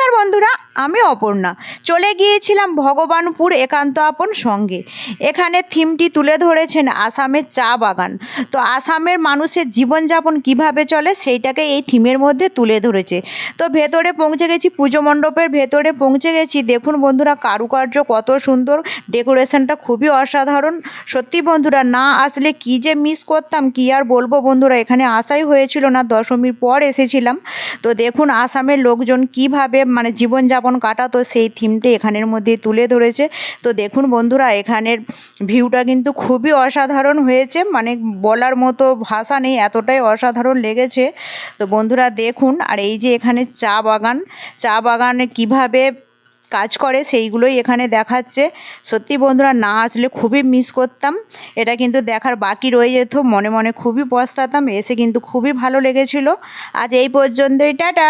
নমস্কার বন্ধুরা, আমি অপর্ণা চলে গিয়েছিলাম ভগবানপুর একান্ত আপন সঙ্গে। এখানে থিমটি তুলে ধরেছেন আসামের চা বাগান। তো আসামের মানুষের জীবনযাপন কিভাবে চলে সেইটাকে এই থিমের মধ্যে তুলে ধরেছে। তো ভেতরে পৌঁছে গেছি, পুজো মণ্ডপের ভেতরে পৌঁছে গেছি। দেখুন বন্ধুরা, কারুকার্য কত সুন্দর, ডেকোরেশনটা খুবই অসাধারণ। সত্যি বন্ধুরা, না আসলে কি যে মিস করতাম, কি আর বলবো বন্ধুরা, এখানে আসাই হয়েছিল না, দশমীর পর এসেছিলাম। তো দেখুন আসামের লোকজন কিভাবে মানে জীবনযাপন কাটাতো সেই থিমটি এখানের মধ্যে তুলে ধরেছে। তো দেখুন বন্ধুরা, এখানের ভিউটা কিন্তু খুবই অসাধারণ হয়েছে, মানে বলার মতো ভাষা নেই, এতটাই অসাধারণ লেগেছে। তো বন্ধুরা দেখুন, আর এই যে এখানে চা বাগানে কিভাবে কাজ করে সেইগুলোই এখানে দেখাচ্ছে। সত্যি বন্ধুরা, না আসলে খুবই মিস করতাম, এটা কিন্তু দেখার বাকি রয়ে যেত, মনে মনে খুবই পস্তাতাম। এসে কিন্তু খুবই ভালো লেগেছিল। আজ এই পর্যন্তই, টাটা।